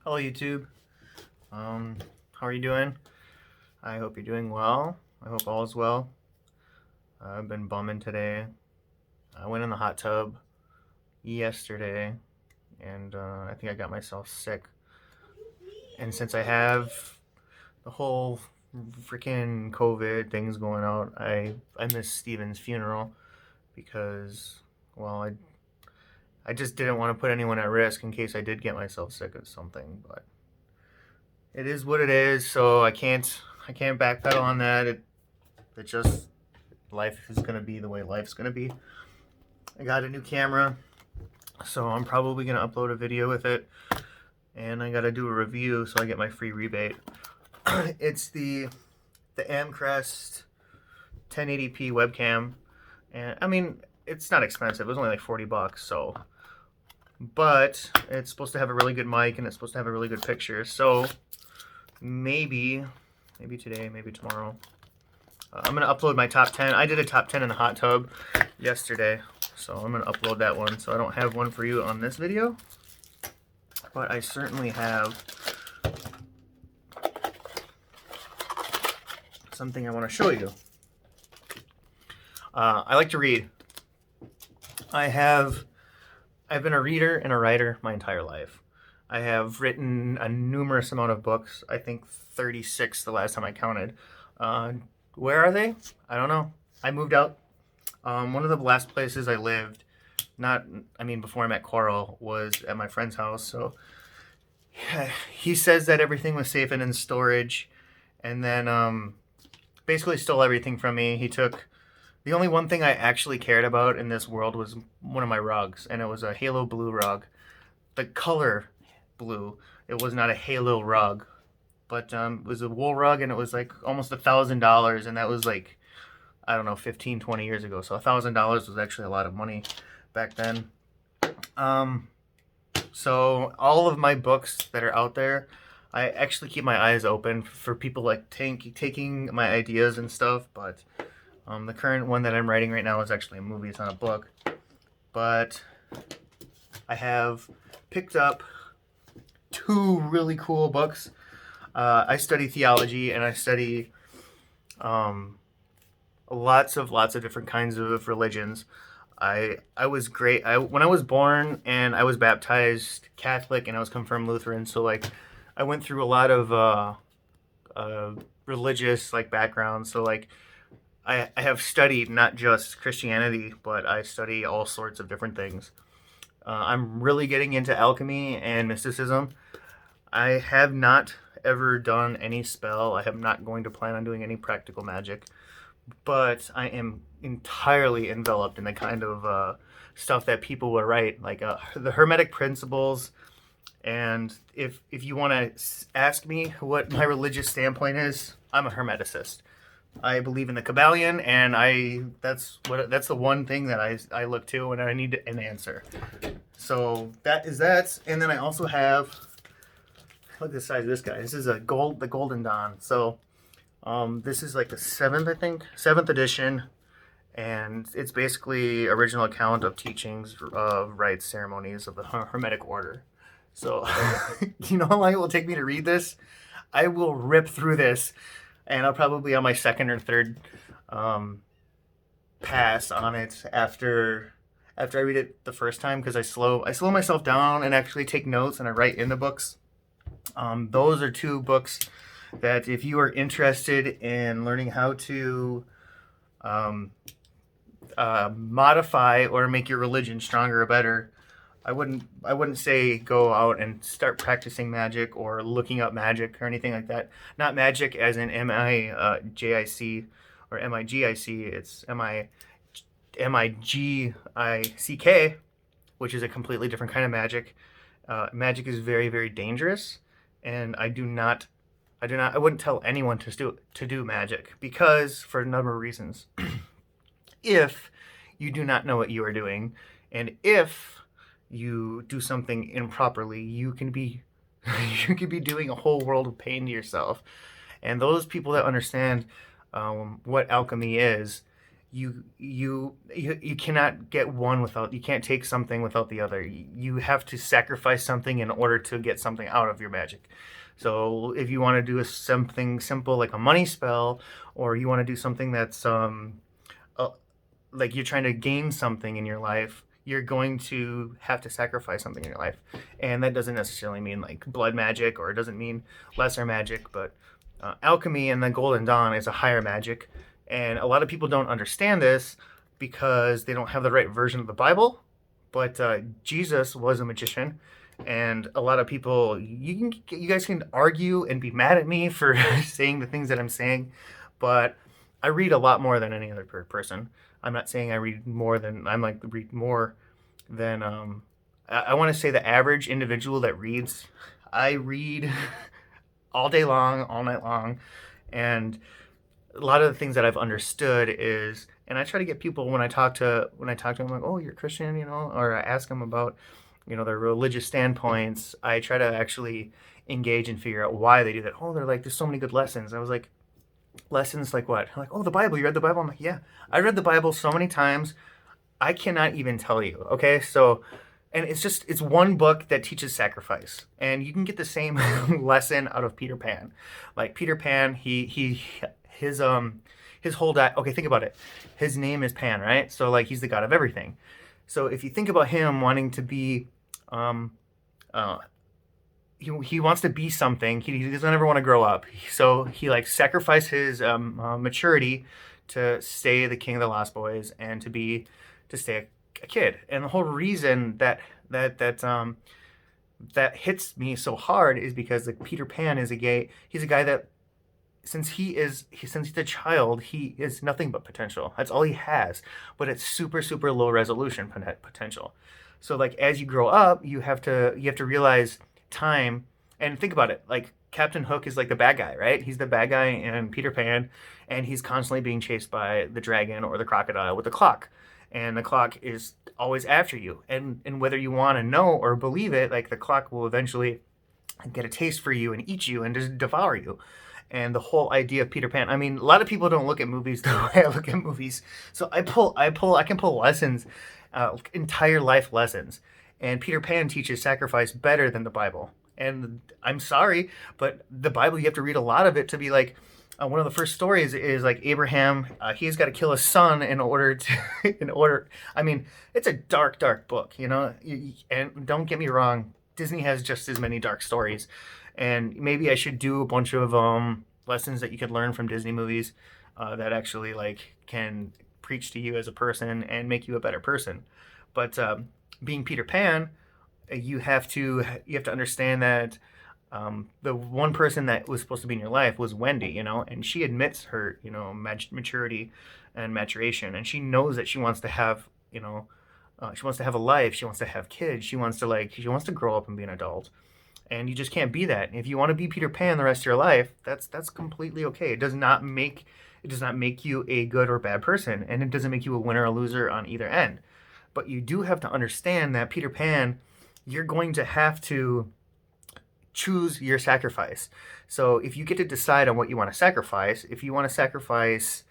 Hello YouTube. How are you doing? I hope you're doing well. I hope all is well. I've been bumming today. I went in the hot tub yesterday and I think I got myself sick. And since I have the whole freaking COVID things going out, I missed Steven's funeral because, well, I just didn't want to put anyone at risk in case I did get myself sick of something, but it is what it is, so I can't backpedal on that. It just life is gonna be the way life's gonna be. I got a new camera, so I'm probably gonna upload a video with it, and I gotta do a review so I get my free rebate. It's the Amcrest 1080p webcam, and I mean it's not expensive. It was only like $40, so. But it's supposed to have a really good mic and it's supposed to have a really good picture. So maybe today, maybe tomorrow. I'm gonna upload my top 10. I did a top 10 in the hot tub yesterday, so I'm gonna upload that one. So I don't have one for you on this video, but I certainly have something I want to show you. I like to read. I've been a reader and a writer my entire life. I have written a numerous amount of books. I think 36 the last time I counted. Where are they? I don't know. I moved out. One of the last places I lived, before I met Coral, was at my friend's house. So he says that everything was safe and in storage, and then basically stole everything from me. The only one thing I actually cared about in this world was one of my rugs, and it was a Halo blue rug. The color blue. It was not a Halo rug, but it was a wool rug, and it was like almost $1,000, and that was like, I don't know, 15, 20 years ago. So $1,000 was actually a lot of money back then. So all of my books that are out there, I actually keep my eyes open for people like taking my ideas and stuff, but the current one that I'm writing right now is actually a movie. It's not a book. But I have picked up two really cool books. I study theology and I study lots of different kinds of religions. I was great. When I was born and I was baptized Catholic and I was confirmed Lutheran, so like I went through a lot of religious like backgrounds. So like I have studied not just Christianity, but I study all sorts of different things. I'm really getting into alchemy and mysticism. I have not ever done any spell. I am not going to plan on doing any practical magic, but I am entirely enveloped in the kind of stuff that people will write, like the Hermetic principles. And if you want to ask me what my religious standpoint is, I'm a Hermeticist. I believe in the Kabbalion, and that's the one thing that I look to when I need an answer. So that is that, and then I also have, look at the size of this guy. This is the Golden Dawn. So this is like the seventh edition, and it's basically original account of teachings, of rites, ceremonies of the Hermetic order. So you know how long it will take me to read this? I will rip through this. And I'll probably be on my second or third pass on it after I read it the first time, because I slow myself down and actually take notes and I write in the books. Those are two books that if you are interested in learning how to modify or make your religion stronger or better, I wouldn't say go out and start practicing magic or looking up magic or anything like that. Not magic as in MIJIC or MIGIC. It's MIGICK, which is a completely different kind of magic. Magic is very, very dangerous, and I wouldn't tell anyone to do magic, because for a number of reasons. If you do not know what you are doing, and if you do something improperly, you can be doing a whole world of pain to yourself. And those people that understand what alchemy is, you cannot get one without, you can't take something without the other. You have to sacrifice something in order to get something out of your magic. So if you want to do something simple like a money spell, or you want to do something that's uh, like you're trying to gain something in your life, you're going to have to sacrifice something in your life. And that doesn't necessarily mean like blood magic, or it doesn't mean lesser magic, but alchemy and the Golden Dawn is a higher magic. And a lot of people don't understand this because they don't have the right version of the Bible. But Jesus was a magician, and a lot of people, you guys can argue and be mad at me for saying the things that I'm saying, but I read a lot more than any other person. I'm not saying I read more than, I'm like read more than I want to say the average individual that reads. I read all day long, all night long, and a lot of the things that I've understood is, and I try to get people when I talk to them, like, oh, you're a Christian, or I ask them about, their religious standpoints. I try to actually engage and figure out why they do that. Oh, they're like, there's so many good lessons. I was like, lessons like what? Like, oh, the Bible. You read the Bible? I'm like, yeah, I read the Bible so many times, I cannot even tell you. Okay, so. And it's one book that teaches sacrifice, and you can get the same lesson out of Peter Pan. Like Peter Pan, his whole okay, think about it. His name is Pan, right? So like he's the god of everything. So if you think about him wanting to be, he wants to be something. He doesn't ever want to grow up. So he like sacrificed his maturity to stay the king of the Lost Boys and to stay a kid. And the whole reason that hits me so hard is because like Peter Pan is he's a guy that since he's a child, he is nothing but potential. That's all he has, but it's super super low resolution potential. So like as you grow up, you have to realize time. And think about it, like Captain Hook is like the bad guy, right? He's the bad guy in Peter Pan, and he's constantly being chased by the dragon or the crocodile with the clock, and the clock is always after you. And whether you want to know or believe it, like the clock will eventually get a taste for you and eat you and just devour you. And the whole idea of Peter Pan, I mean, a lot of people don't look at movies the way I look at movies. So I can pull lessons, entire life lessons. And Peter Pan teaches sacrifice better than the Bible. And I'm sorry, but the Bible, you have to read a lot of it to be like, one of the first stories is like Abraham. He's got to kill his son in order to, I mean, it's a dark, dark book, and don't get me wrong, Disney has just as many dark stories. And maybe I should do a bunch of lessons that you could learn from Disney movies that actually like can preach to you as a person and make you a better person. But being Peter Pan, you have to understand that the one person that was supposed to be in your life was Wendy, and she admits her, maturity and maturation, and she knows that she wants to have, she wants to have a life, she wants to have kids, she wants to grow up and be an adult. And you just can't be that. If you want to be Peter Pan the rest of your life, that's completely okay. It does not make you a good or bad person, and it doesn't make you a winner or a loser on either end. But you do have to understand that Peter Pan, you're going to have to choose your sacrifice. So if you get to decide on what you want to sacrifice, if you want to sacrifice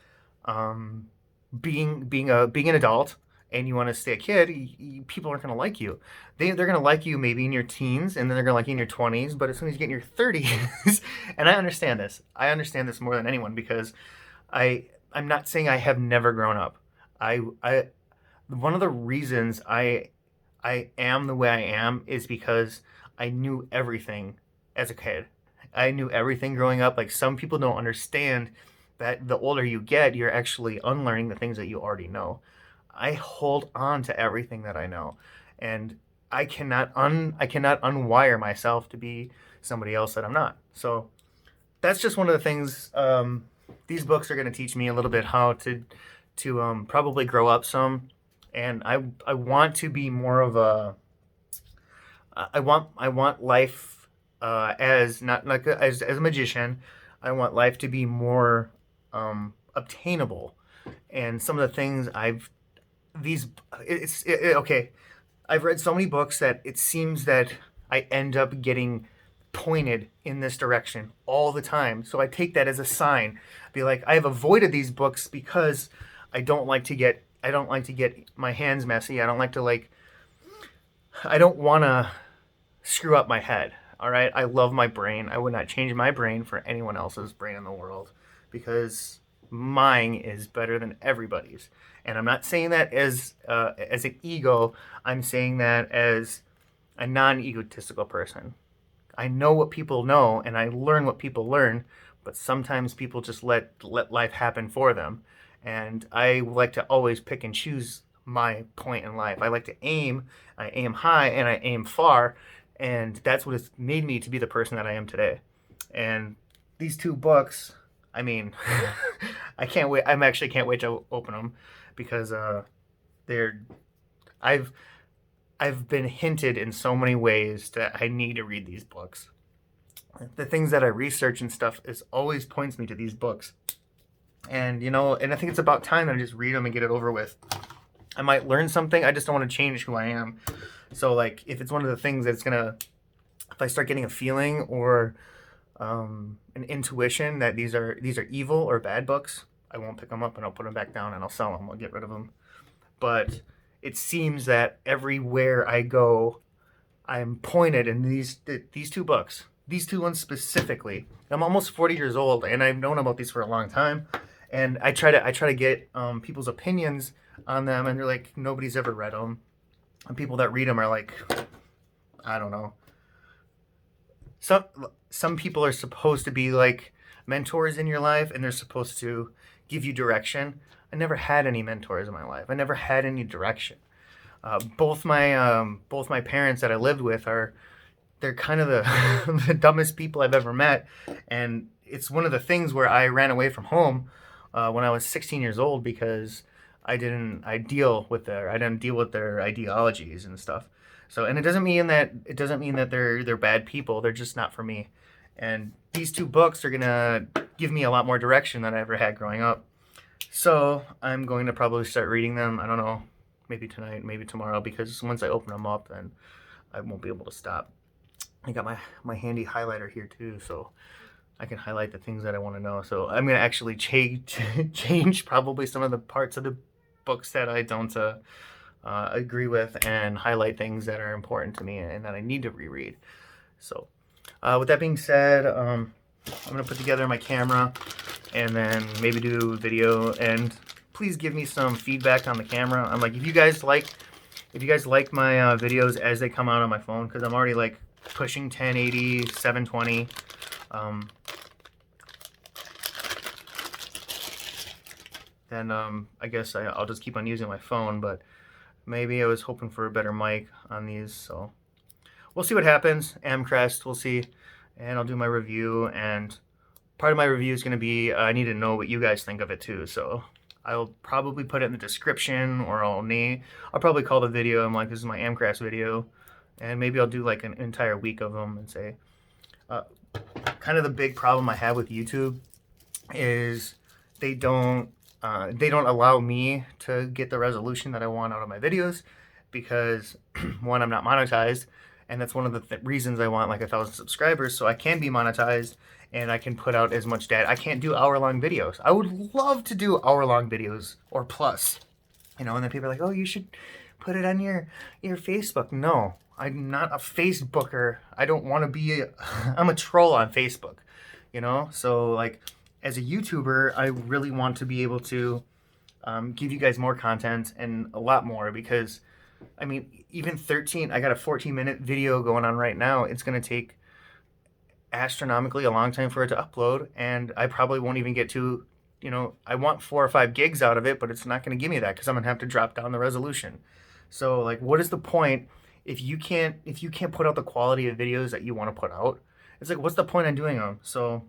being an adult, and you want to stay a kid, people aren't going to like you. They're going to like you maybe in your teens, and then they're going to like you in your 20s, but as soon as you get in your 30s, and I understand this. I understand this more than anyone because I'm not saying I have never grown up. One of the reasons I am the way I am is because I knew everything as a kid. I knew everything growing up. Like some people don't understand that the older you get, you're actually unlearning the things that you already know. I hold on to everything that I know, and I cannot unwire myself to be somebody else that I'm not. So that's just one of the things. These books are going to teach me a little bit how to probably grow up some, and I want to be more of a. I want life as not like as a magician. I want life to be more obtainable, and some of the things okay. I've read so many books that it seems that I end up getting pointed in this direction all the time. So I take that as a sign. Be like, I have avoided these books because I don't like to get my hands messy. I don't like to I don't want to screw up my head. All right, I love my brain. I would not change my brain for anyone else's brain in the world because mine is better than everybody's. And I'm not saying that as an ego. I'm saying that as a non-egotistical person. I know what people know and I learn what people learn, but sometimes people just let life happen for them. And I like to always pick and choose my point in life. I like to aim. I aim high and I aim far, and that's what has made me to be the person that I am today. And these two books, I mean, I can't wait. I'm actually can't wait to open them because they're I've I've been hinted in so many ways that I need to read these books. The things that I research and stuff is always points me to these books. And and I think it's about time that I just read them and get it over with. I might learn something. I just don't want to change who I am. So like if it's one of the things that's gonna, if I start getting a feeling or an intuition that these are evil or bad books, I won't pick them up and I'll put them back down and I'll sell them. I'll get rid of them. But it seems that everywhere I go, I'm pointed in these two books, these two ones specifically. I'm almost 40 years old and I've known about these for a long time, and I try to get people's opinions on them, and they're like nobody's ever read them, and people that read them are like, I don't know. Some people are supposed to be like mentors in your life and they're supposed to give you direction. I never had any mentors in my life. I never had any direction. Both my parents that I lived with they're kind of the dumbest people I've ever met, and it's one of the things where I ran away from home when I was 16 years old because I didn't deal with their ideologies and stuff. So, and it doesn't mean that they're bad people. They're just not for me. And these two books are gonna give me a lot more direction than I ever had growing up. So I'm going to probably start reading them. I don't know, maybe tonight, maybe tomorrow, because once I open them up, then I won't be able to stop. I got my handy highlighter here too, so I can highlight the things that I want to know. So I'm going to actually change probably some of the parts of the books that I don't agree with, and highlight things that are important to me and that I need to reread. So with that being said, I'm going to put together my camera and then maybe do video, and please give me some feedback on the camera. I'm like, if you guys like my videos as they come out on my phone, because I'm already like pushing 1080, 720. Then I guess I'll just keep on using my phone, but maybe I was hoping for a better mic on these, so we'll see what happens. Amcrest, we'll see, and I'll do my review, and part of my review is going to be I need to know what you guys think of it too, so I'll probably put it in the description, or I'll probably call the video, I'm like, this is my Amcrest video, and maybe I'll do like an entire week of them and say, kind of the big problem I have with YouTube is they don't allow me to get the resolution that I want out of my videos because one, I'm not monetized, and that's one of the reasons I want like 1,000 subscribers, so I can be monetized and I can put out as much data. I can't do hour-long videos. I would love to do hour-long videos or plus, and then people are like, oh, you should put it on your Facebook. No, I'm not a Facebooker. I don't want to be I'm a troll on Facebook, so like as a YouTuber, I really want to be able to give you guys more content and a lot more, because I mean, even I got a 14-minute video going on right now. It's going to take astronomically a long time for it to upload, and I probably won't even get to, I want 4 or 5 gigs out of it, but it's not going to give me that because I'm going to have to drop down the resolution. So like, what is the point if you can't put out the quality of videos that you want to put out? It's like, what's the point in doing them? So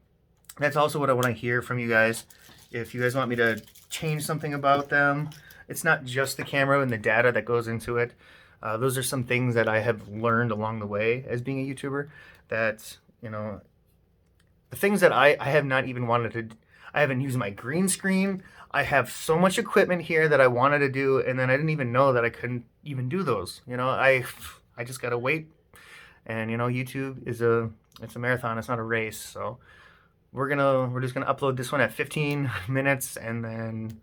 that's also what I want to hear from you guys. If you guys want me to change something about them, it's not just the camera and the data that goes into it. Those are some things that I have learned along the way as being a YouTuber, that, the things that I have not even wanted to, I haven't used my green screen. I have so much equipment here that I wanted to do, and then I didn't even know that I couldn't even do those. I just got to wait. And, YouTube it's a marathon, it's not a race. So we're just gonna upload this one at 15 minutes, and then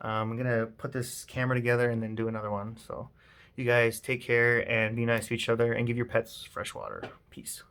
I'm gonna put this camera together and then do another one. So you guys take care and be nice to each other and give your pets fresh water. Peace.